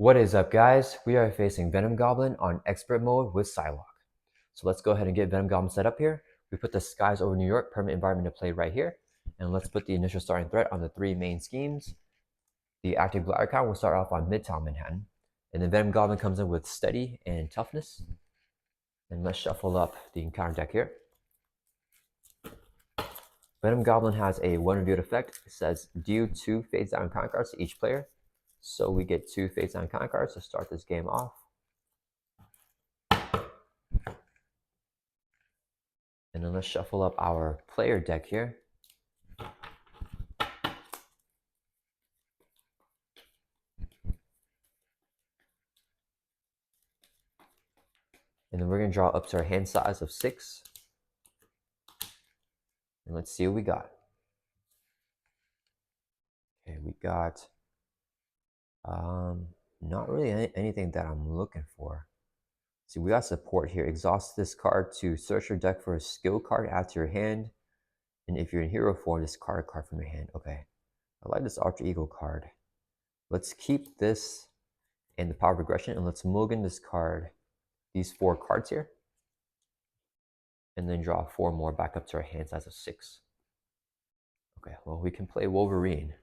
What is up, guys? We are facing Venom Goblin on expert mode with Psylocke. So let's go ahead and get Venom Goblin set up here. We put the Skies Over New York permanent environment to play right here. And let's put the initial starting threat on the three main schemes. The active glider count will start off on Midtown Manhattan. And then Venom Goblin comes in with Steady and Toughness. And let's shuffle up the encounter deck here. Venom Goblin has a one revealed effect. It says deal 2 face down encounter cards to each player. So we get 2 face down encounter cards to start this game off. And then let's shuffle up our player deck here. And then we're going to draw up to our hand size of 6. And let's see what we got. Okay, we got not really anything that I'm looking for. See, we got support here. Exhaust this card to search your deck for a skill card, add to your hand. And if you're in hero form, discard a card from your hand. Okay, I like this alter ego card. Let's keep this in the power progression and let's mulligan this card, these 4 cards here. And then draw 4 more back up to our hand size of 6. Okay, well, we can play Wolverine.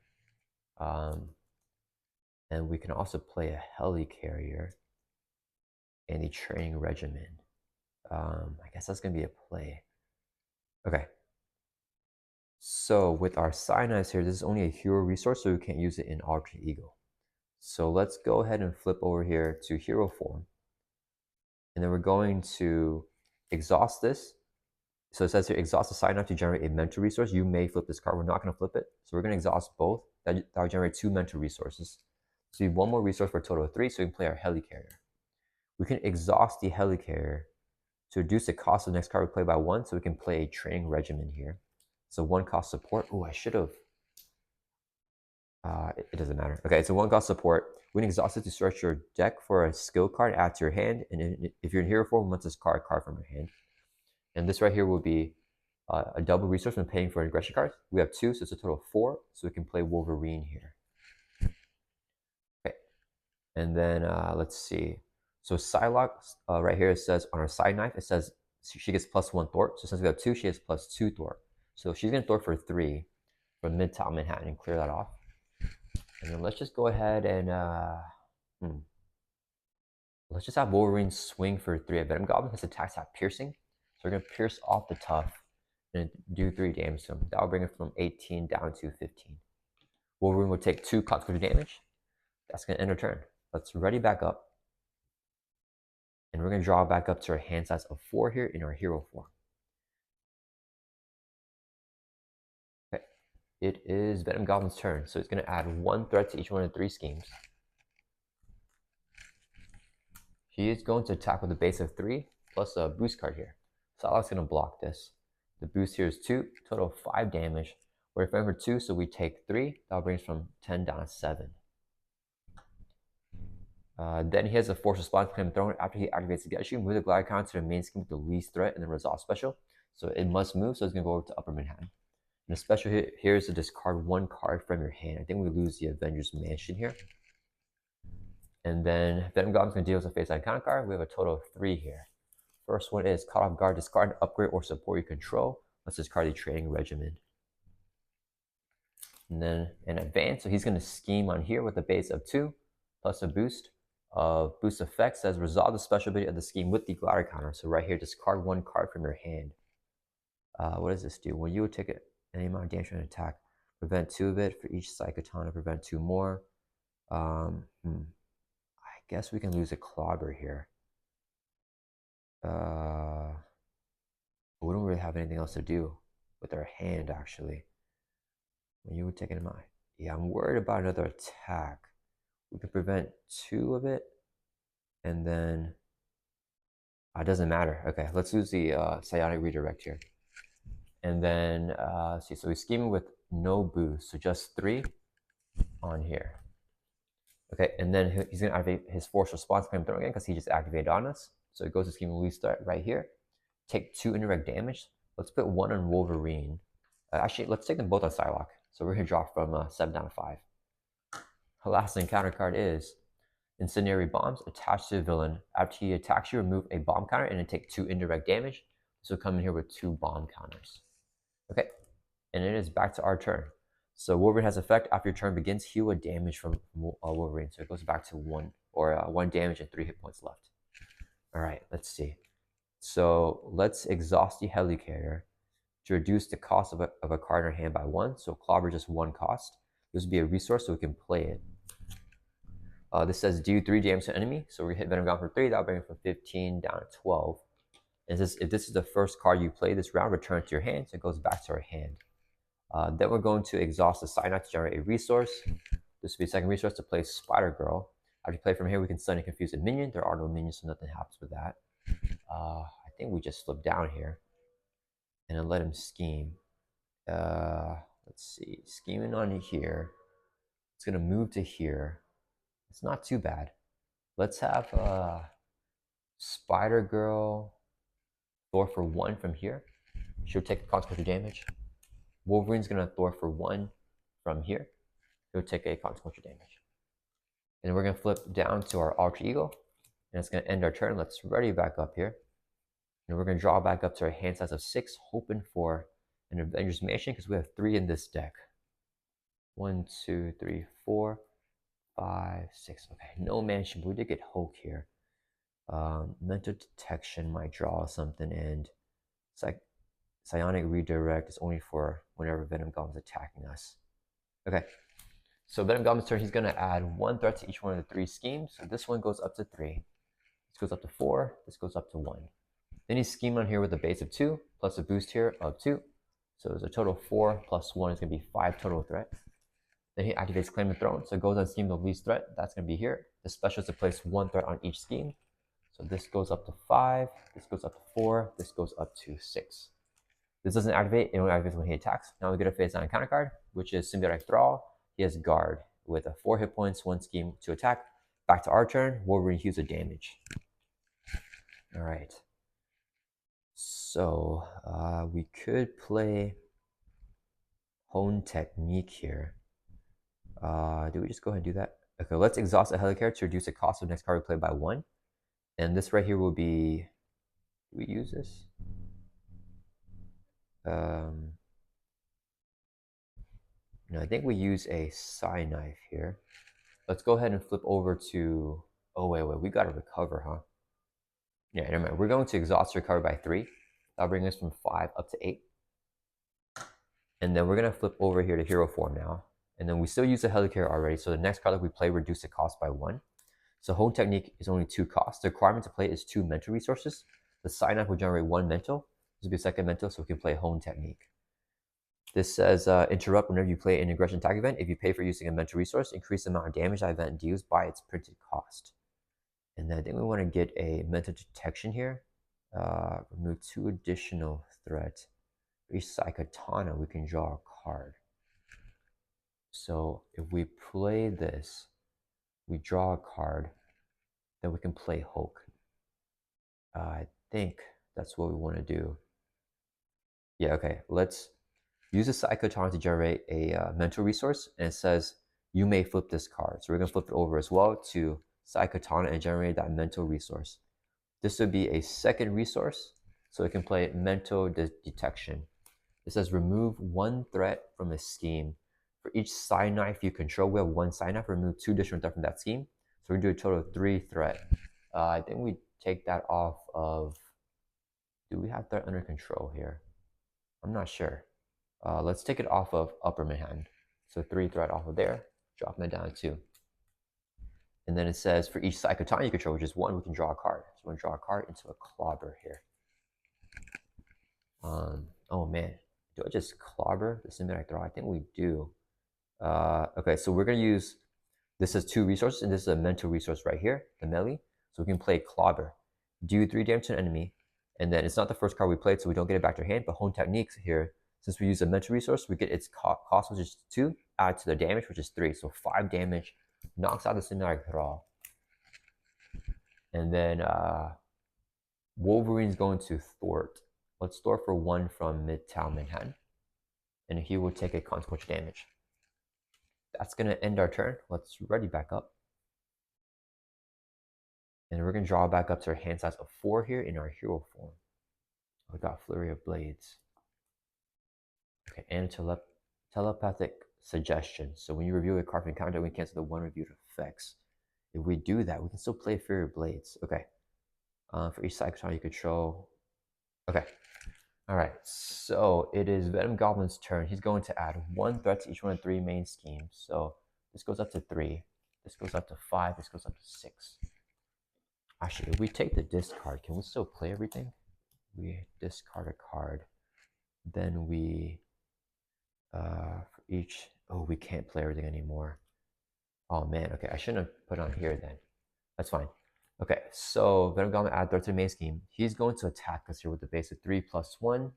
And we can also play a helicarrier and a training regimen. I guess that's going to be a play. Okay. So with our Cyanides here, this is only a hero resource, so we can't use it in Alter Ego. So let's go ahead and flip over here to hero form. And then we're going to exhaust this. So it says here, exhaust the Cyanide to generate a mental resource. You may flip this card. We're not going to flip it. So we're going to exhaust both. That will generate 2 mental resources. So we have 1 more resource for a total of 3, so we can play our helicarrier. We can exhaust the helicarrier to reduce the cost of the next card we play by 1, so we can play a training regimen here. So 1 cost support. Oh, I should have. It doesn't matter. Okay, it's a 1 cost support. We can exhaust it to search your deck for a skill card, add to your hand. And if you're in hero form, once discard a card from your hand. And this right here will be a double resource when paying for an aggression card. We have 2, so it's a total of 4. So we can play Wolverine here. Okay, and then let's see. So Psylocke right here, it says on her side knife, it says she gets +1 thwart. So since we have 2, she has +2 thwart. So she's going to thwart for 3 from Midtown Manhattan and clear that off. And then let's just go ahead and let's just have Wolverine swing for 3 at Venom Goblin. His attacks have piercing. So we're going to pierce off the tough and do 3 damage to him. That will bring it from 18 down to 15. Wolverine will take 2 consequential damage. That's going to end our turn. Let's ready back up. And we're going to draw back up to our hand size of 4 here in our hero form. Okay, it is Venom Goblin's turn. So it's going to add 1 threat to each one of the 3 schemes. He is going to attack with a base of 3 plus a boost card here. Psylocke's going to block this. The boost here is 2, total of 5 damage. We're defending for 2, so we take 3. That brings from 10 down to 7. Then he has a force response claim thrown after he activates the Get You. Move the glider count to the main scheme with the least threat and then resolve special. So it must move, so it's going to go over to Upper Manhattan. And the special here is to discard 1 card from your hand. I think we lose the Avengers Mansion here. And then Venom Goblin's going to deal with a face-down counter card. We have a total of 3 here. First one is Caught Off Guard, discard an upgrade or support you control. Let's discard the training regimen. And then an advance, so he's going to scheme on here with a base of 2 plus a boost. Boost effect says resolve the special ability of the scheme with the glider counter. So right here, discard 1 card from your hand. What does this do? When you would take any amount of damage from an attack, prevent 2 of it for each Psychotonic, prevent 2 more. I guess we can lose a clobber here. We don't really have anything else to do with our hand, actually. When you would take an amount. Yeah, I'm worried about another attack. We can prevent 2 of it, and then it doesn't matter. Okay, let's use the psionic redirect here. And then, see, so he's scheming with no boost, so just 3 on here. Okay, and then he's going to activate his force response claim throw again because he just activated on us. So it goes to scheming least threat right here. Take 2 indirect damage. Let's put 1 on Wolverine. Actually, let's take them both on Psylocke. So we're going to drop from 7 down to 5. The last encounter card is Incendiary bombs attached to the villain. After he attacks you, remove a bomb counter and then take 2 indirect damage. So come in here with 2 bomb counters. Okay, and it is back to our turn. So Wolverine has effect after your turn begins, heal a damage from Wolverine. So it goes back to 1 or 1 damage and 3 hit points left. All right, let's see. So let's exhaust the helicarrier to reduce the cost of a card in our hand by 1. So clobber just 1 cost. This would be a resource so we can play it. This says do 3 damage to enemy. So we hit Venom Goblin for 3. That'll bring it from 15 down to 12. And if this is the first card you play this round, return it to your hand. So it goes back to our hand. Then we're going to exhaust the Psylocke to generate a resource. This will be a second resource to play Spider-Girl. After you play from here, we can stun and confuse a minion. There are no minions, so nothing happens with that. I think we just flip down here and then let him scheme. Let's see, scheming on here. It's gonna move to here. It's not too bad. Let's have Spider-Girl Thor for 1 from here. She'll take the consequence of damage. Wolverine's gonna Thor for 1 from here. He'll take a consequential damage. And we're gonna flip down to our alter ego, and it's gonna end our turn. Let's ready back up here. And we're gonna draw back up to our hand size of 6, hoping for an Avengers Mansion because we have 3 in this deck. 1, 2, 3, 4, 5, 6. Okay, no mansion, but we did get Hulk here. Mental detection might draw something, and psionic redirect is only for whenever Venom Goblin's attacking us. Okay, so Venom Goblin's turn, he's gonna add 1 threat to each one of the 3 schemes. So this one goes up to 3. This goes up to 4. This goes up to 1. Then he's schemed on here with a base of 2 plus a boost here of 2. So there's a total of 4 plus 1 is gonna be 5 total threat. Then he activates Claim the Throne, so it goes on scheme of least threat. That's gonna be here. The special is to place 1 threat on each scheme. So this goes up to 5. This goes up to 4. This goes up to 6. This doesn't activate. It only activates when he attacks. Now we get a face down counter card, which is Symbiotic Thrall. He has Guard with a 4 hit points, 1 scheme to attack. Back to our turn. Wolverine heals a damage. All right. So we could play Hone Technique here. Do we just go ahead and do that? Okay, let's exhaust a helicarrier to reduce the cost of the next card we play by 1. And this right here will be, do we use this? No, I think we use a Psy Knife here. Let's go ahead and flip over to, oh wait, we gotta recover, huh? Yeah, never mind. We're going to exhaust recover by 3. That'll bring us from 5 up to 8. And then we're gonna flip over here to hero form now. And then we still use the helicarrier already, so the next card that we play reduce the cost by 1. So Hone Technique is only 2 costs. The requirement to play is 2 mental resources. The Psy Knife will generate 1 mental. This will be a second mental, so we can play Hone Technique. This says interrupt whenever you play an aggression attack event. If you pay for using a mental resource, increase the amount of damage that event deals by its printed cost. And then I think we want to get a mental detection here. Remove 2 additional threats. For each Psychotana, we can draw a card. So if we play this, we draw a card, then we can play Hulk. I think that's what we want to do. Yeah, okay. Let's use a Psychotana to generate a mental resource, and it says you may flip this card. So we're going to flip it over as well to Psychotana and generate that mental resource. This would be a second resource, so it can play mental detection. It says remove 1 threat from a scheme. For each Psy Knife you control, we have 1 Psy Knife, remove 2 additional threat from that scheme. So we do a total of 3 threat. I think we take that off of, do we have threat under control here? I'm not sure. Let's take it off of Upper Manhattan. So 3 threat off of there, drop that down to 2. And then it says for each Psychotana you control, which is 1, we can draw a card. So we're going to draw a card into a clobber here. Oh man, do I just clobber the Symbiotic Thrall? I think we do. Okay, so we're going to use, this is 2 resources, and this is a mental resource right here, the melee. So we can play Clobber. Do 3 damage to an enemy, and then it's not the first card we played, so we don't get it back to our hand, but Hone Techniques here, since we use a mental resource, we get its cost, which is 2, add to the damage, which is 3. So 5 damage, knocks out the Symbiotic Thrall. And then Wolverine's going to thwart. Let's thwart for 1 from Midtown Manhattan, and he will take a consequential damage. That's going to end our turn. Let's ready back up. And we're going to draw back up to our hand size of 4 here in our hero form. We got Flurry of Blades. Okay, and telepathic suggestion. So when you review a card from encounter, we cancel the one reviewed effects. If we do that, we can still play Flurry of Blades. Okay. For each Psychotron you control. Okay. All right. So it is Venom Goblin's turn. He's going to add 1 threat to each one of 3 main schemes. So this goes up to 3. This goes up to 5. This goes up to 6. Actually, if we take the discard, can we still play everything? We discard a card. Then we, for each, oh, we can't play everything anymore. Oh man, okay, I shouldn't have put on here then. That's fine. Okay, so Venom Goblin add threat to the main scheme. He's going to attack us here with the base of 3+1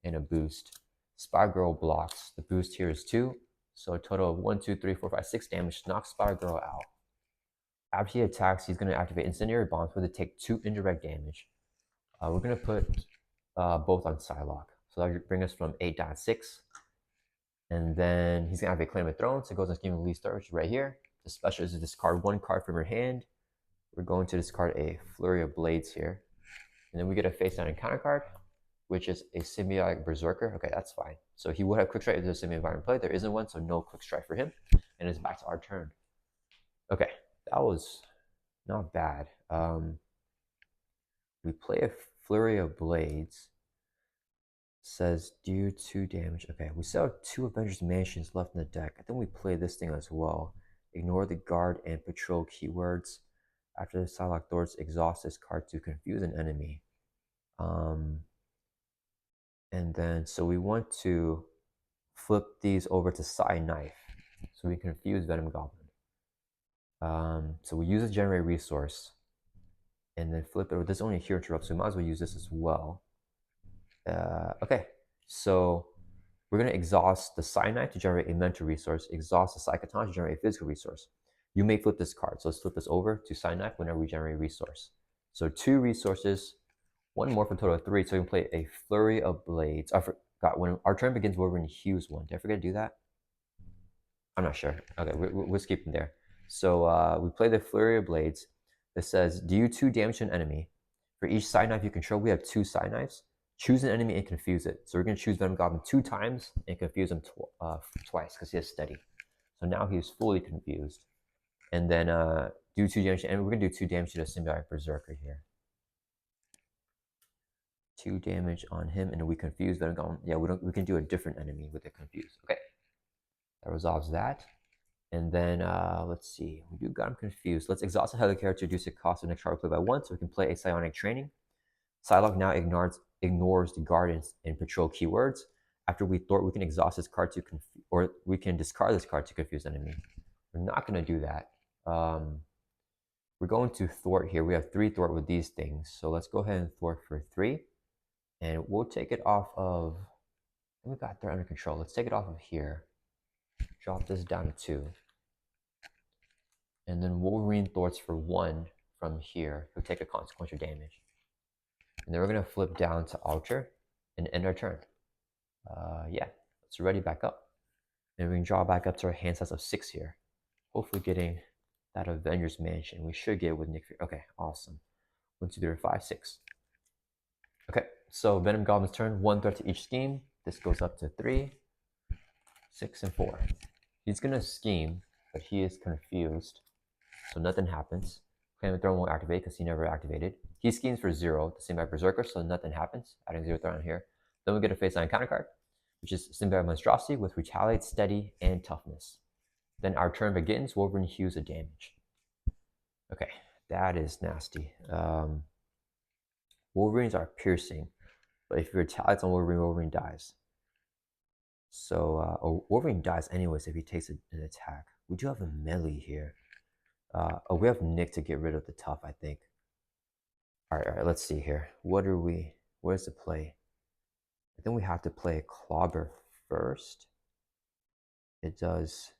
and a boost. Spire Girl blocks. The boost here is 2. So a total of 1, 2, 3, 4, 5, 6 damage. Knocks Spire Girl out. After he attacks, he's going to activate Incendiary Bombs where they take 2 indirect damage. We're going to put both on Psylocke. So that will bring us from 8 down to 6. And then he's going to activate Claim of Throne. So it goes on Scheme of Least Threat, which is right here. The special is to discard 1 card from your hand. We're going to discard a Flurry of Blades here. And then we get a face down encounter card, which is a Symbiotic Berserker. Okay, that's fine. So he would have Quick Strike if there's a Symbiotic environment play. There isn't one, so no Quick Strike for him. And it's back to our turn. Okay, that was not bad. We play a Flurry of Blades. Says deal 2 damage. Okay, we still have 2 Avengers Mansions left in the deck. I think we play this thing as well. Ignore the guard and patrol keywords. After the Psylocke Thorns, exhaust this card to confuse an enemy. And then, so we want to flip these over to Psy Knife so we confuse Venom Goblin. So we use a generate resource and then flip it. There's only a hero interrupt, so we might as well use this as well. Okay, so we're going to exhaust the Psy Knife to generate a mental resource, exhaust the Psychoton to generate a physical resource. You may flip this card, so let's flip this over to Psy Knife whenever we generate a resource. So 2 resources, 1 more for a total of 3, so we can play a Flurry of Blades. I forgot, when our turn begins, we're going to Hughes 1. Did I forget to do that? I'm not sure. Okay, we'll skip them there. So we play the Flurry of Blades. This says, deal 2 damage to an enemy. For each Psy Knife you control, we have 2 Psy Knives. Choose an enemy and confuse it. So we're going to choose Venom Goblin 2 times and confuse him twice because he has steady. So now he's fully confused. And then do 2 damage, and we're going to do 2 damage to the Symbiotic Berserker here. 2 damage on him, and we confuse Venom Goblin. Yeah, we can do a different enemy with the confuse. Okay, that resolves that. And then let's see, we do got him confused. Let's exhaust the Helicarrier to reduce the cost of next card play by 1, so we can play a Psionic Training. Psylocke now ignores the guardians and patrol keywords. After we thwart, we can exhaust this card to or we can discard this card to confuse enemy. We're not going to do that. We're going to thwart here. We have 3 thwart with these things, so let's go ahead and thwart for 3, and we'll take it off of. We got threat under control. Let's take it off of here. Drop this down to 2, and then Wolverine thwarts for 1 from here. He'll take a consequential damage. And then we're going to flip down to Alter and end our turn. Yeah, let's ready back up. And we can draw back up to our hand size of 6 here. Hopefully getting that Avengers Mansion. We should get it with Nick Fury. Okay, awesome. 1, 2, 3, 4, 5, 6. Okay, so Venom Goblin's turn. 1 threat to each scheme. This goes up to 3, 6, and 4. He's going to scheme, but he is confused. So nothing happens. Claim of Throne won't activate because he never activated. He schemes for 0, the Symbiotic Berserker, so nothing happens. Adding 0 threat on here. Then we get a face down counter card, which is Symbiotic Monstrosity with Retaliate, Steady, and Toughness. Then our turn begins. Wolverine hews a damage. Okay, that is nasty. Wolverines are piercing, but if you retaliate on Wolverine, Wolverine dies. So Wolverine dies anyways if he takes an attack. We do have a melee here. We have Nick to get rid of the tough, I think. All right, let's see here. Where's the play? I think we have to play Clobber first. It does.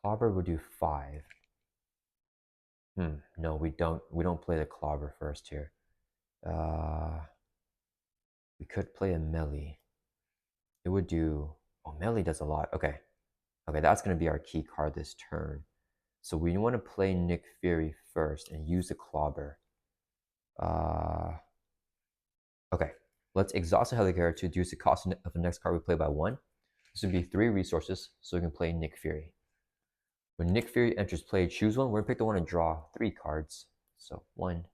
Clobber would do 5. No, we don't play the Clobber first here. We could play a melee. It would do. Oh, melee does a lot. Okay, that's gonna be our key card this turn. So we want to play Nick Fury first and use the Clobber. Okay, let's exhaust the Helicarrier to reduce the cost of the next card we play by 1. This would be 3 resources, so we can play Nick Fury. When Nick Fury enters play, choose one. We're going to pick the one and draw 3 cards. So 1,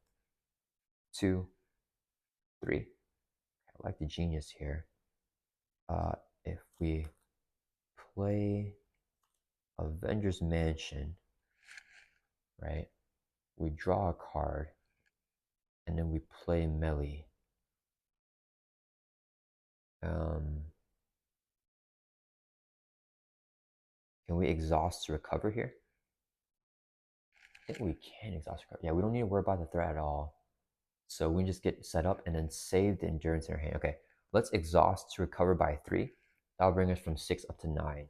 2, 3. I like the genius here. If we play Avengers Mansion, right, we draw a card, and then we play Melee. Can we exhaust to recover here? I think we can exhaust recover. Yeah, we don't need to worry about the threat at all. So we can just get set up and then save the endurance in our hand. Okay, let's exhaust to recover by 3. That'll bring us from 6 up to 9.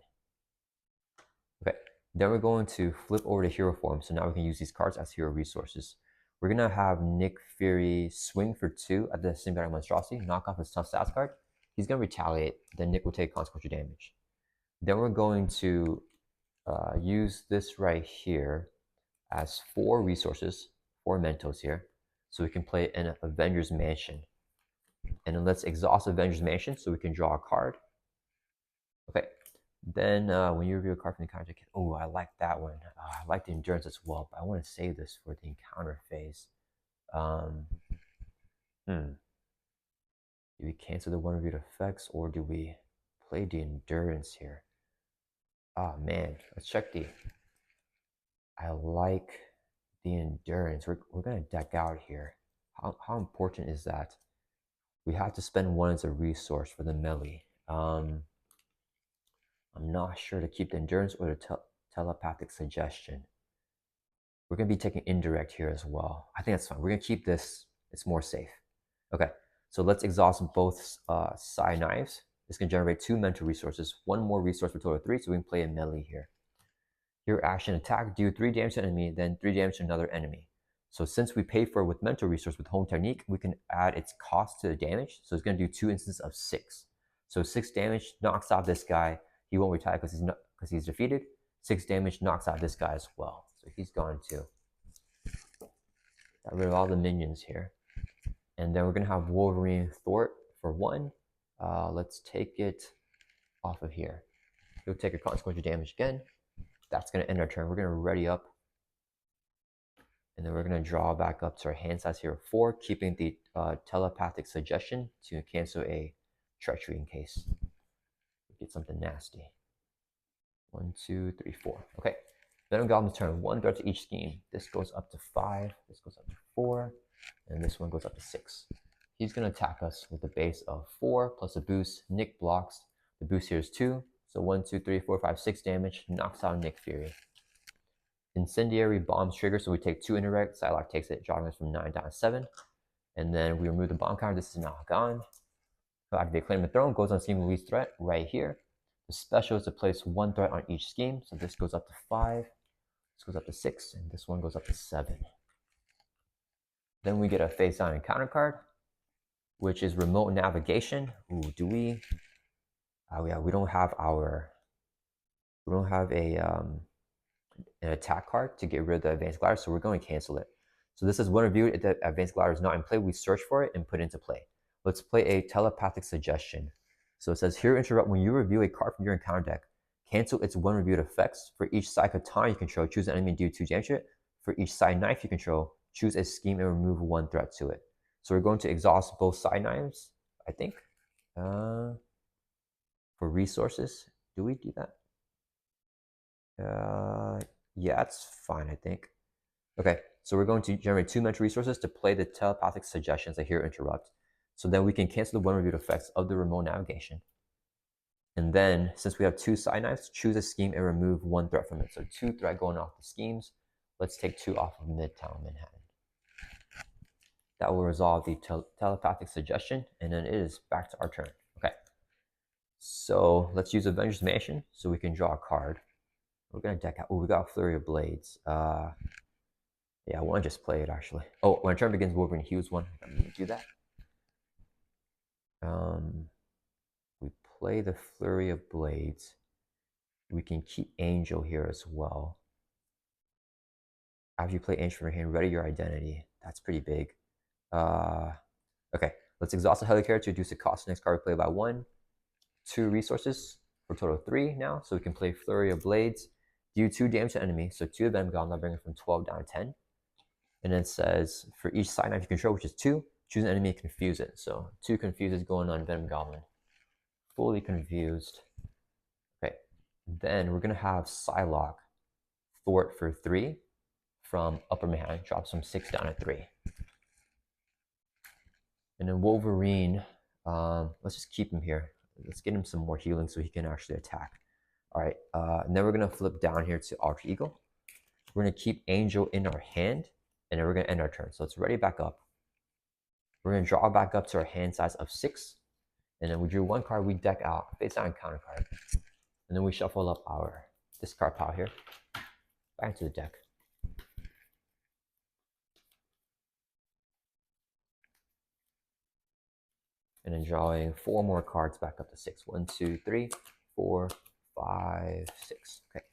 Okay, then we're going to flip over to hero form. So now we can use these cards as hero resources. We're gonna have Nick Fury swing for 2 at the symbiotic monstrosity, knock off his tough stats card. He's gonna retaliate, then Nick will take consequential damage. Then we're going to use this right here as 4 resources, 4 Mentos here. So we can play an Avengers Mansion. And then let's exhaust Avengers Mansion so we can draw a card. Okay. Then when you review a card from the encounter, oh, I like that one. I like the endurance as well, but I want to save this for the encounter phase. Do we cancel the one reviewed effects or do we play the endurance here? Oh man, let's check the. I like the endurance. We're gonna deck out here. How important is that? We have to spend 1 as a resource for the melee. I'm not sure to keep the endurance or the telepathic suggestion. We're going to be taking indirect here as well. I think that's fine. We're going to keep this. It's more safe. Okay, so let's exhaust both side knives. This can generate 2 mental resources, 1 more resource for a total of 3, so we can play a melee here. Your action attack, do 3 damage to an enemy, then 3 damage to another enemy. So since we pay for it with mental resource with home technique, we can add its cost to the damage. So it's going to do 2 instances of 6. So 6 damage knocks out this guy. He won't retire because he's defeated. 6 damage knocks out this guy as well. So he's gone too. Got rid of all the minions here. And then we're going to have Wolverine Thwart for 1. Let's take it off of here. He'll take a consequential damage again. That's going to end our turn. We're going to ready up. And then we're going to draw back up to our hand size here of 4, keeping the telepathic suggestion to cancel a treachery in case we get something nasty. 1, 2, 3, 4. Okay. Venom Goblin's turn. 1 threat to each scheme. This goes up to 5. This goes up to 4. And this one goes up to 6. He's going to attack us with a base of 4 plus a boost. Nick blocks. The boost here is 2. So 1, 2, 3, 4, 5, 6 damage. Knocks out Nick Fury. Incendiary bombs trigger, so we take 2 indirect. Psylocke takes it, dropping us from 9 down to 7. And then we remove the bomb counter. This is now gone. So activate Claim the Throne, goes on scheme least threat right here. The special is to place 1 threat on each scheme. So this goes up to 5. This goes up to 6. And this one goes up to 7. Then we get a face down encounter card, which is remote navigation. Ooh, do we? Oh yeah, we don't have an attack card to get rid of the advanced glider, so we're going to cancel it. So this is when reviewed, if the advanced glider is not in play, we search for it and put it into play. Let's play a telepathic suggestion. So it says here, interrupt when you review a card from your encounter deck, cancel its 1 reviewed effects. For each side katana you control, choose an enemy and do 2 damage to it. For each side knife you control, choose a scheme and remove 1 threat to it. So we're going to exhaust both side knives, I think. For resources, do we do that? Yeah, it's fine, I think. Okay, so we're going to generate 2 mental resources to play the telepathic suggestions I hear interrupt. So then we can cancel the 1 reviewed effects of the remote navigation. And then, since we have 2 side knives, choose a scheme and remove 1 threat from it. So 2 threat going off the schemes. Let's take 2 off of Midtown Manhattan. That will resolve the telepathic suggestion, and then it is back to our turn. Okay, so let's use Avengers Mansion so we can draw a card. We're going to deck out. Oh, we got Flurry of Blades. Yeah, I want to just play it actually. Oh, when turn begins, Wolverine heals 1. I'm going to do that. We play the Flurry of Blades. We can keep Angel here as well. After you play Angel from your hand, ready your identity. That's pretty big. Okay, let's exhaust the helicarrier to reduce the cost of the next card we play by 1. 2 resources for a total of 3 now. So we can play Flurry of Blades, deal 2 damage to enemy. So 2 of them gone, I'll bring it from 12 down to 10. And then it says for each side knife you control, which is 2, choose an enemy and confuse it. So 2 confuses going on Venom Goblin. Fully confused. Okay, then we're gonna have Psylocke thwart for 3 from upper hand, drops from 6 down to 3. And then Wolverine, let's just keep him here. Let's get him some more healing so he can actually attack. All right, and then we're gonna flip down here to Alter Ego. We're gonna keep Angel in our hand, and then we're gonna end our turn. So let's ready back up. We're gonna draw back up to our hand size of 6, and then we drew 1 card. We deck out face down counter card, and then we shuffle up our discard pile here back into the deck. And then drawing 4 more cards back up to 6. 1, 2, 3, 4, 5, 6. Okay.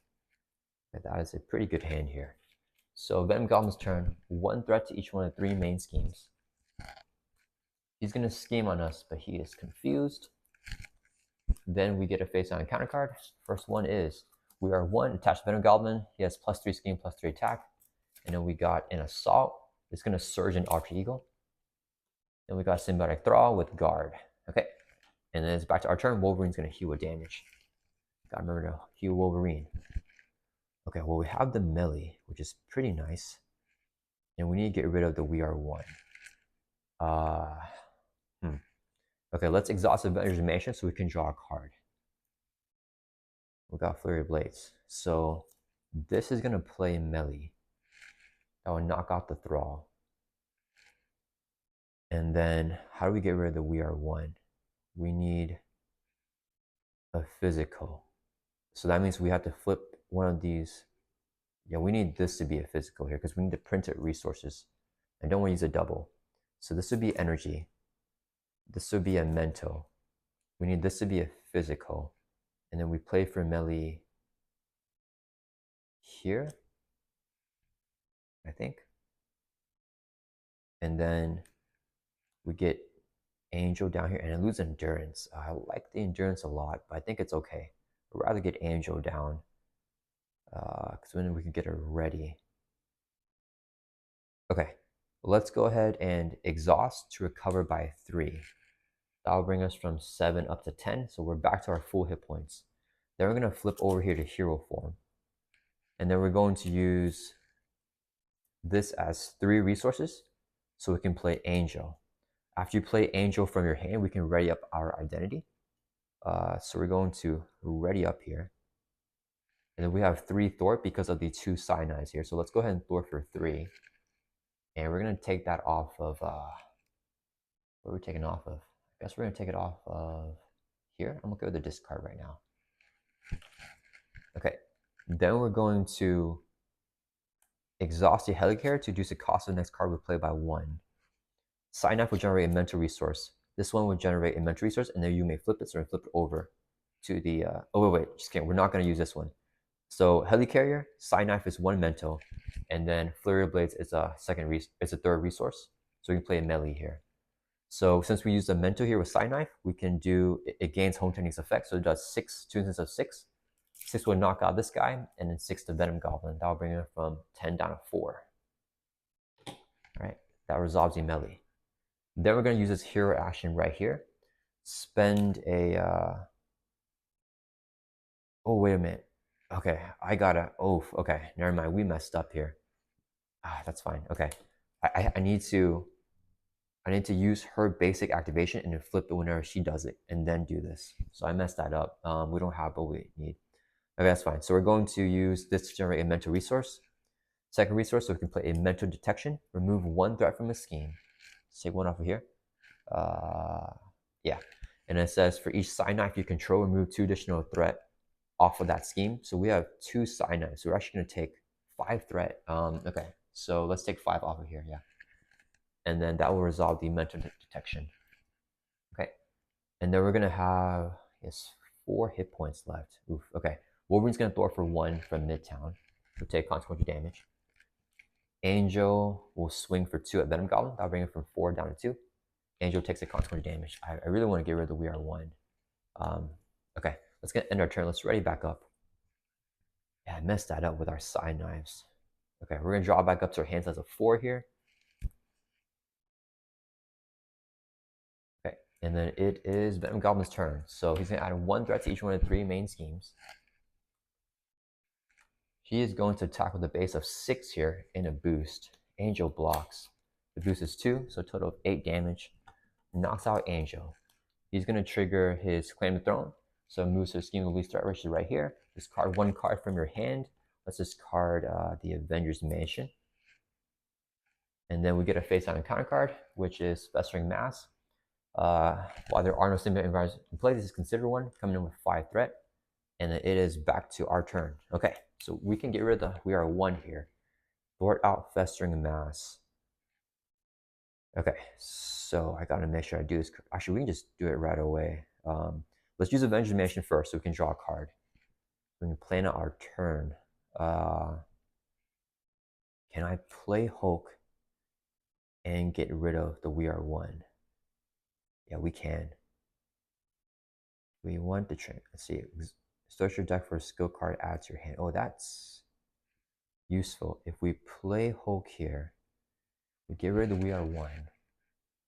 That is a pretty good hand here. So Venom Goblin's turn, 1 threat to each one of 3 main schemes. He's going to scheme on us, but he is confused. Then we get a face down counter card. First one is, we are 1 attached to Venom Goblin. He has +3 scheme, +3 attack. And then we got an assault. It's going to surge in Alter Ego. Then we got Symbiotic Thrall with guard. Okay. And then it's back to our turn. Wolverine's going to heal with damage. Gotta remember to heal Wolverine. Okay, well, we have the melee, which is pretty nice. And we need to get rid of the We Are One. Okay, let's exhaust the Avengers Mansion so we can draw a card. We got Flurry of Blades. So this is going to play melee. That will knock out the Thrall. And then how do we get rid of the We Are One? We need a physical. So that means we have to flip one of these. Yeah, we need this to be a physical here because we need to print it resources. I don't want to use a double. So this would be energy. This would be a mental. We need this to be a physical. And then we play for melee here, I think. And then we get Angel down here and I lose endurance. I like the endurance a lot, but I think it's okay. I'd rather get Angel down because then we can get her ready. Okay, let's go ahead and exhaust to recover by 3. That'll bring us from 7 up to 10. So we're back to our full hit points. Then we're going to flip over here to hero form. And then we're going to use this as 3 resources so we can play Angel. After you play Angel from your hand, we can ready up our identity. So we're going to ready up here. And then we have 3 thwart because of the 2 cyanides here. So let's go ahead and thwart for 3. And we're going to take that off of, what are we taking off of? I guess we're going to take it off of here. I'm going to go with the discard right now. Okay. Then we're going to exhaust the helicarrier to reduce the cost of the next card we play by 1. Side knife will generate a mental resource. This one will generate a mental resource, and then you may flip it. So we flip it over to the. Oh wait, just kidding. We're not going to use this one. So helicarrier, side knife is 1 mental, and then Flurry of Blades is a it's a 3rd resource. So we can play a melee here. So since we use the mental here with side knife, we can do it gains home techniques effect. So it does 6 2 of 6. 6 will knock out this guy, and then 6 to Venom Goblin. That'll bring it from 10 down to 4. All right, that resolves the melee. Then we're going to use this hero action right here. Spend a. Oh, wait a minute. Okay, I gotta. Oh, okay. Never mind. We messed up here. That's fine. Okay, I need to use her basic activation and then flip it whenever she does it, and then do this. So I messed that up. We don't have what we need. Okay, that's fine. So we're going to use this to generate a mental resource. Second resource, so we can play a mental detection. Remove 1 threat from a scheme. Let's take 1 off of here. Yeah. And it says for each side knife you control, remove 2 additional threat off of that scheme. So we have 2 side knives. So we're actually going to take 5 threat. Okay. So let's take 5 off of here. Yeah. And then that will resolve the mental detection. Okay. And then we're going to have, 4 hit points left. Oof. Okay. Wolverine's going to throw for 1 from Midtown. We'll take consequential damage. Angel will swing for 2 at Venom Goblin. That'll bring it from 4 down to 2. Angel takes a consequence damage. I really want to get rid of the We Are One. Okay, let's end our turn. Let's ready back up. Yeah, I messed that up with our side knives. Okay, we're gonna draw back up to our hands as a 4 here. Okay, and then it is Venom Goblin's turn. So he's gonna add 1 threat to each one of the 3 main schemes. He is going to attack with a base of 6 here in a boost. Angel blocks. The boost is 2, so a total of 8 damage. Knocks out Angel. He's going to trigger his Claim the Throne. So moves to the scheme of least threat, which is right here. Discard 1 card from your hand. Let's discard the Avengers Mansion. And then we get a face-down encounter card, which is Festering Mass. While there are no symbiote environments in play, this is considered one, coming in with 5 threat. And then it is back to our turn. Okay, so we can get rid of the We Are One here. Thwart out Festering Mass. Okay, so I gotta make sure I do this. Actually, we can just do it right away. Let's use Avengers Mansion first so we can draw a card. We can plan out our turn. Can I play Hulk and get rid of the We Are One? Yeah, we can. We want the train. Let's see. Search your deck for a skill card, add to your hand. Oh, that's useful. If we play Hulk here, we get rid of the We Are One.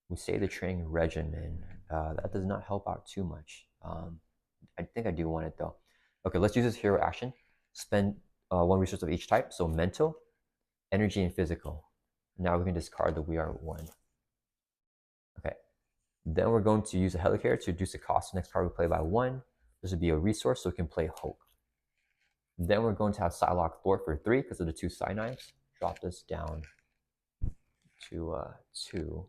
We say the training regimen. That does not help out too much. I think I do want it though. Okay, let's use this hero action. Spend 1 resource of each type. So mental, energy, and physical. Now we can discard the We Are One. Okay. Then we're going to use a Helicarrier to reduce the cost of the next card we play by 1. This would be a resource, so we can play Hulk. Then we're going to have Psylocke Thwart for 3 because of the 2 side knives. Drop this down to 2.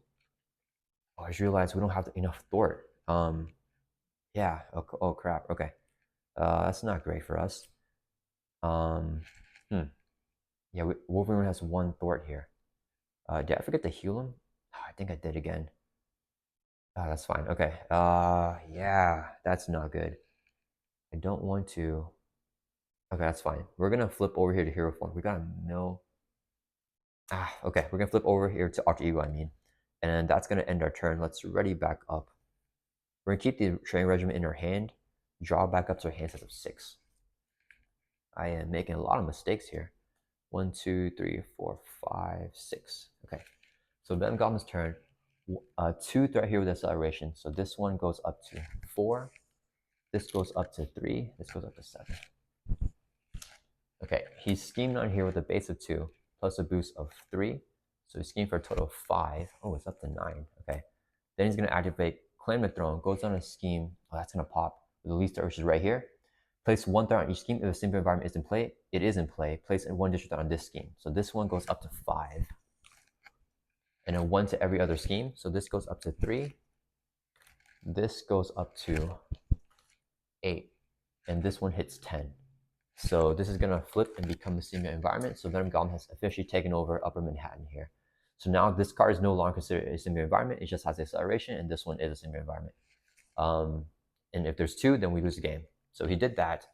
Oh, I just realized we don't have enough Thwart. Yeah. Oh crap. Okay. That's not great for us. Yeah, Wolverine has 1 Thwart here. Did I forget to heal him? Oh, I think I did again. That's fine. Okay. Yeah, that's not good. I don't want to. Okay, that's fine. We're gonna flip over here to hero form. We gotta mill. Okay. We're gonna flip over here to Alter Ego, I mean. And that's gonna end our turn. Let's ready back up. We're gonna keep the training regimen in our hand. Draw back up to our hand set of 6. I am making a lot of mistakes here. 1, 2, 3, 4, 5, 6. Okay. So Venom Goblin's turn. 2 threat here with acceleration. So this one goes up to 4. This goes up to 3. This goes up to 7. Okay, he's schemed on here with a base of 2 plus a boost of 3. So he's schemed for a total of 5. Oh, it's up to 9. Okay. Then he's going to activate Claim the Throne. Goes on a scheme. Oh, that's going to pop with the least threat, which is right here. Place 1 threat on each scheme. If the symbiote environment is in play, it is in play. Place 1 district on this scheme. So this one goes up to 5. And then 1 to every other scheme. So this goes up to 3. This goes up to 8. And this one hits 10. So this is going to flip and become the symbiote environment. So Venom Goblin has officially taken over Upper Manhattan here. So now this card is no longer considered a symbiote environment. It just has acceleration, and this one is a symbiote environment. And if there's 2, then we lose the game. So he did that.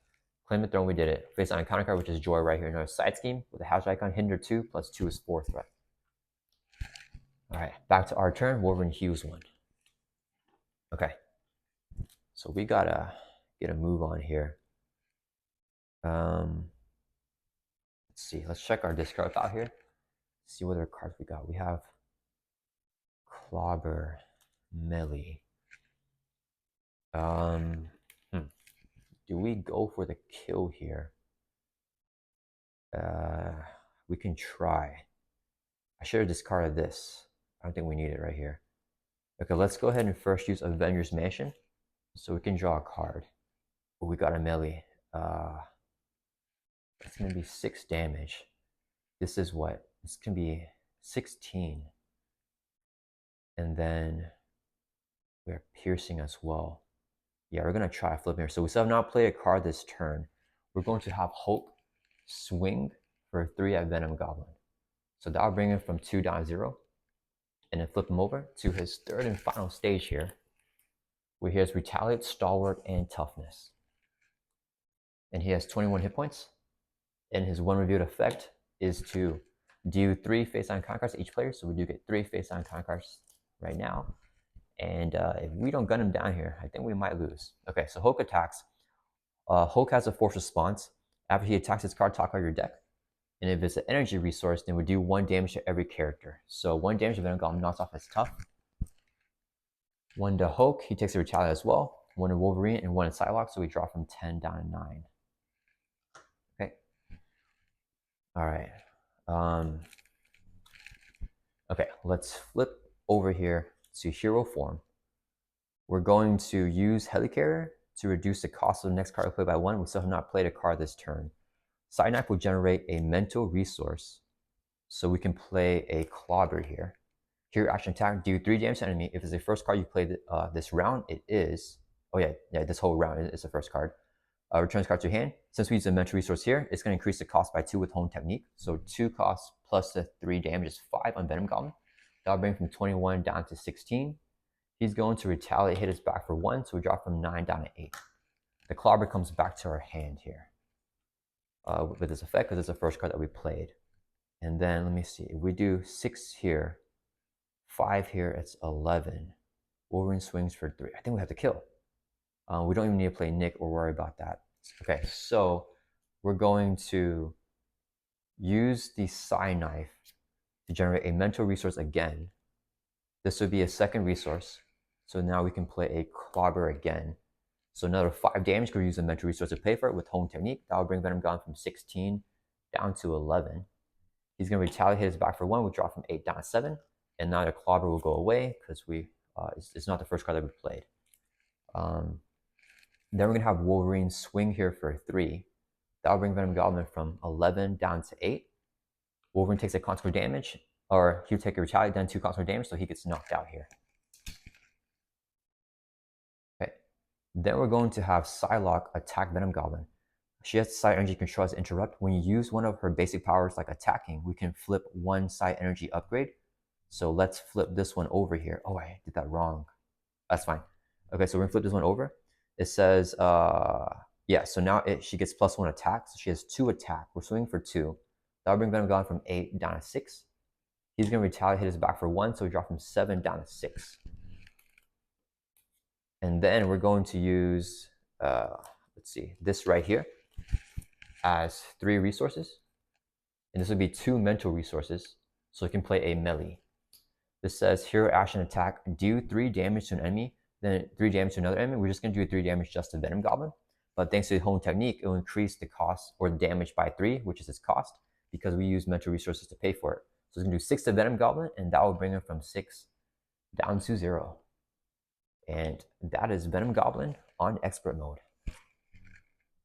Claim the Throne, we did it. Face on a counter card, which is Joy right here in our side scheme with a hash icon. Hinder 2 plus 2 is 4 threat. All right, back to our turn. Wolverine heals 1. Okay. So we gotta get a move on here. Let's see. Let's check our discard out here. See what other cards we got. We have Clobber, Melee. Do we go for the kill here? We can try. I should have discarded this. I don't think we need it right here. Okay, let's go ahead and first use Avengers Mansion. So we can draw a card. Oh, we got a melee. It's going to be 6 damage. This is what? This can be 16. And then we're piercing as well. Yeah, we're going to try flipping here. So we still have not played a card this turn. We're going to have Hulk swing for 3 at Venom Goblin. So that'll bring him from 2 down to 0. And then flip him over to his 3rd and final stage here, where he has Retaliate, Stalwart, and Toughness. And he has 21 hit points. And his 1 revealed effect is to do 3 face-down con cards to each player. So we do get 3 face-down con cards right now. And if we don't gun him down here, I think we might lose. Okay, so Hulk attacks. Hulk has a force response. After he attacks his card, top card your deck. And if it's an energy resource, then we do 1 damage to every character. So 1 damage to Venom Goblin knocks off his tough. 1 to Hulk, he takes a retaliate as well. 1 to Wolverine and 1 to Psylocke, so we drop from 10 down to 9. Okay. All right. Okay, let's flip over here to hero form. We're going to use Helicarrier to reduce the cost of the next card we play by 1. We still have not played a card this turn. Side Knife will generate a mental resource, so we can play a Clobber here. Hero action attack, do 3 damage to enemy. If it's the first card you play this round, it is. Oh yeah, this whole round is the first card. Returns card to hand. Since we use a mental resource here, it's going to increase the cost by 2 with Home Technique. So 2 costs plus the 3 damage is 5 on Venom Goblin. That'll bring from 21 down to 16. He's going to retaliate, hit his back for 1, so we drop from 9 down to 8. The Clobber comes back to our hand here with this effect because it's the first card that we played. And then let me see, if we do 6 here, 5 here, it's 11. Wolverine swings for 3. I think we have to kill. We don't even need to play Nick or worry about that. Okay, so we're going to use the Side Knife to generate a mental resource again. This would be a second resource. So now we can play a Clobber again. So another 5 damage, because we use a mental resource to pay for it with Home Technique. That will bring Venom Goblin from 16 down to 11. He's going to retaliate, hit his back for 1. We'll drop from 8 down to 7. And now the Clobber will go away because it's not the first card that we played. Then we're going to have Wolverine swing here for 3. That will bring Venom Goblin from 11 down to 8. Wolverine takes a consequent damage, or he'll take a retaliate, then 2 consequent damage, so he gets knocked out here. Okay. Then we're going to have Psylocke attack Venom Goblin. She has side energy control as interrupt. When you use one of her basic powers like attacking, we can flip 1 side energy upgrade. So let's flip this one over here. Oh, I did that wrong. That's fine. Okay, so we're gonna flip this one over. It says, yeah, so now she gets +1 attack. So she has 2 attack. We're swinging for 2. That'll bring Venom Goblin from 8 down to 6. He's gonna retaliate, hit his back for 1, so we drop from 7 down to 6. And then we're going to use, let's see, this right here as 3 resources. And this would be 2 mental resources, so we can play a melee. This says hero action attack, do 3 damage to an enemy, then 3 damage to another enemy. We're just going to do 3 damage just to Venom Goblin. But thanks to the Home Technique, it will increase the cost or the damage by 3, which is its cost, because we use mental resources to pay for it. So it's going to do 6 to Venom Goblin, and that will bring him from 6 down to 0. And that is Venom Goblin on Expert Mode.